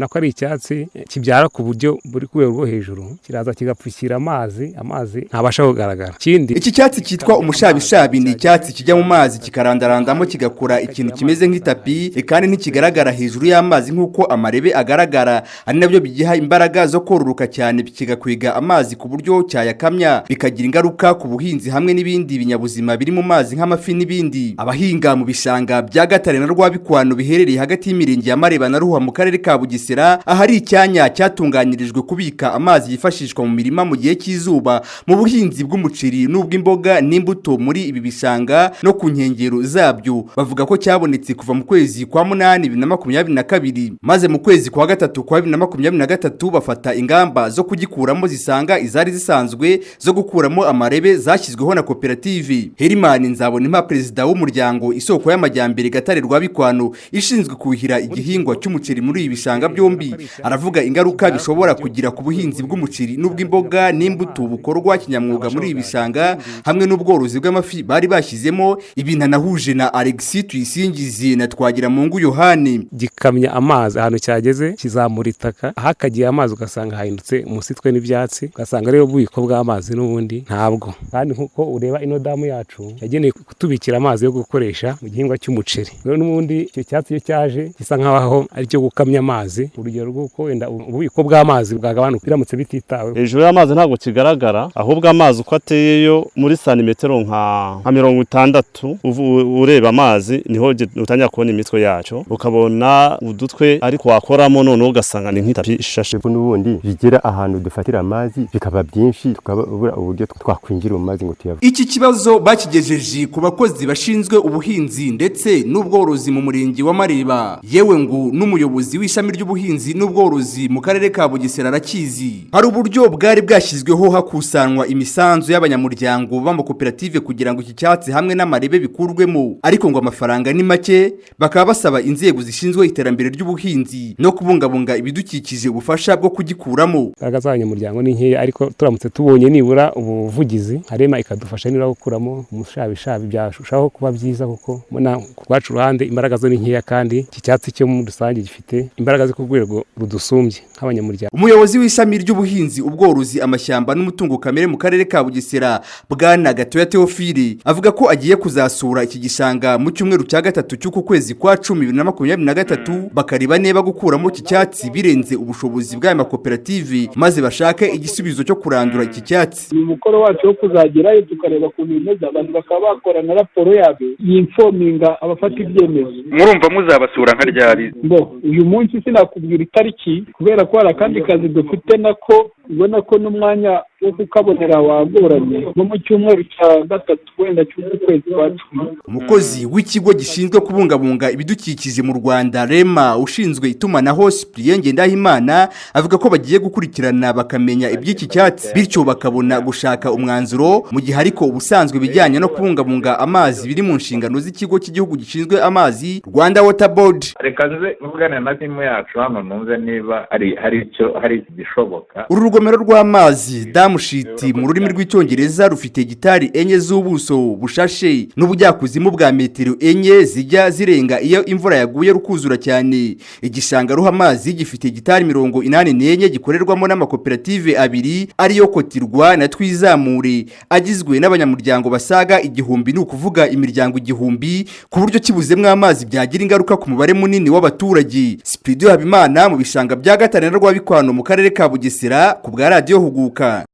nako ari icyatsi kibyara ku buryo buri ku rwego rwo hejuru kiraza kigapfukira amazi ntabasha kugaragara. Ikindi iki cyatsi cyitwa umushabishabi ni icyatsi kijya mu mazi kikarandarandamo kigakora ikintu kimeze nk'itapi kandi ntikigaragara hejuru y'amazi nk'uko amarebe agaragara, ari nabyo bigiha imbaraga zo kororoka cyane kigakwiga amazi ku buryo cyayakamya, bikagira ingaruka ku buhinzi hamwe n'ibindi binyabuzima biri mu mazi nk'amafi n'ibindi. Abahinga mu bishanga bya Gatare na Rwabikwano biherereye hagati y'imirenge ya Mareba na Ruhuha mu karere ka Bugesera, ahari icyanya cyatunganirijwe kubika amazi yifashishwa mu mirima mu gihe cy'izuba mu buhinzi bw'umuceri n'ubw'imboga n'imbuto muri ibi bishanga no ku nkengero zabyo. Bavuga ko cyabonetse kuva mu kwezi kwa 8/2022 maze mu kwezi kwa 3/2023 bafata ingamba zo kugikuramo zisanga izari zisanzwe zo gukuramo amarebe zashyizweho na koperative. Habimana Nzabonimpa, perezida w'umuryango Isoko y'Amajyambere Gatare Rwabikwano ishinzwe kuhira igihingwa cy'umuceri muri ibi bishanga byombi, aravuga ingaruka bishobora kugira ku buhinzi bw'umuceri n'ubw'imboga n'imbuto bukorwa kinyamwuga muri ibi bishanga hamwe n'ubworozi bw'amafi bari bashyizemo. Ibintu nahuje na Alexis Tuyisingize na Twagiramungu Yohani. Gikamya amazi ahantu cyageze kizamura itaka, ahakagiye amazi ugasanga hahindutse umusitwe n'ibyatsi, ugasanga rero ububiko bw'amazi n'ubundi ntabwo. Kandi nkuko ureba ino damu yacu yageneye kutubikira amazi yo gukoresha mu gihingwa cy'umuceri. Rero n'ubundi icyo cyatsi cyo cyaje gisa nkaho ari cyo gukamya amazi, urugero rw'uko wenda ububiko bw'amazi bwagabanuka biramutse bititawe. Hejuru y'amazi ntabwo kigaragara, ahubwo amazi uko ateyeyo muri santimetero nka 60 ureba amazi niho utangira kubona imitwe yacu, ukabona udutwe ariko wakoramo none ugasanga ni nk'itapi ishashe. N'ubundi bigera ahantu dufatira amazi bikaba byinshi tukabura uburyo twakwinjira mu mazi ngo tuyave. Iki kibazo bakigejeje ku bakozi bashinzwe ubuhinzi ndetse n'ubworozi mu murenge wa Mareba, yewe ngo n'umuyobozi w'ishami ry'ubuhinzi n'ubworozi mu karere ka Bugesera arakizi. Hari uburyo bwari bwashyizweho hakusanwa imisanzu y'abanyamuryango b'amakoperative kugira ngo iki cyatsi hamwe n'amarebe bikurwemo, ariko ngo amafaranga ni make, bakaba basaba inzego zishinzwe iterambere ry'ubuhinzi no kubungabunga ibidukikije ubufasha bwo kugikuramo. Abanyamuryango ni nkeya, ariko turamutse tubonye nibura ubuvugizi harema ikadufasha nira gukuramo umushabishabi byashushaho kuba byiza, kuko muna kwacu ruhande imbaraga zo ni nkeya kandi iki cyatsi cyo mu rusange gifite imbaraga zo ku rwego rudusumbye nk'abanyamuryango. Umuyobozi w'ishami ry'ubuhinzi, ubworozi, amashyamba n'umutungo kamere mu karere ka Bugesera, Bwana Gatoya Theophile, avuga ko agiye kuzasura iki gishanga mu cyumweru cya gatatu cy'uku kwezi kwa 10/2023 bakareba neba gukuramo iki cyatsi birenze ubushobozi bw'aya makoperative maze bashake igisubizo cyo kurandura iki cyatsi. Uyu mukoro wacu wo kuzagerayo tukareba ku bimeze, abantu bakaba bakora na raporo yabo yinfominga abafata ibyemezo. Murumva muzabasura nka ryari? Uyu munsi sinakubwira itariki kubera ko hari akandi kazi dufite nako ubona ko n'umwanya wo kukabonera wagoranye no mu cyumweru cya gatatu wenda cy'ukwezi kwa 10. Umukozi w'ikigo gishinzwe kubungabunga ibidukikije mu Rwanda REMA ushinzwe itumanaho Cypridion Ndahimana avuga ko bagiye gukurikirana bakamenya iby'iki cyatsi bityo bakabona gushaka umwanzuro mu gihe ariko ubusanzwe bijyanye no kubungabunga amazi biri mu nshingano z'ikigo cy'igihugu gishinzwe amazi Rwanda Water Board. Reka nze mvugane na timu yacu hano numve niba hari gishoboka. Uru rugomero rw'amazi damushiti mu rurimi rw'icyongereza rufite hegitari 4 z'ubuso bushashe n'ubujyakuzimu bwa metero 4 zijya zirenga iyo imvura yaguye rukuzura cyane. Igishanga ruha amazi gifite hegitari 84 gikorerwamo n'amakoperative abiri ariyo Kotirwa na Twizamure agizwe n'abanyamuryango basaga 1000, ni ukuvuga imiryango 1000, ku buryo kibuzemwe amazi byagira ingaruka ku mubare munini w'abaturage. Cypridion Habimana mu bishanga bya Gatare na Rwabikwano mu karere ka Bugesera ku bwa Radio Huguka.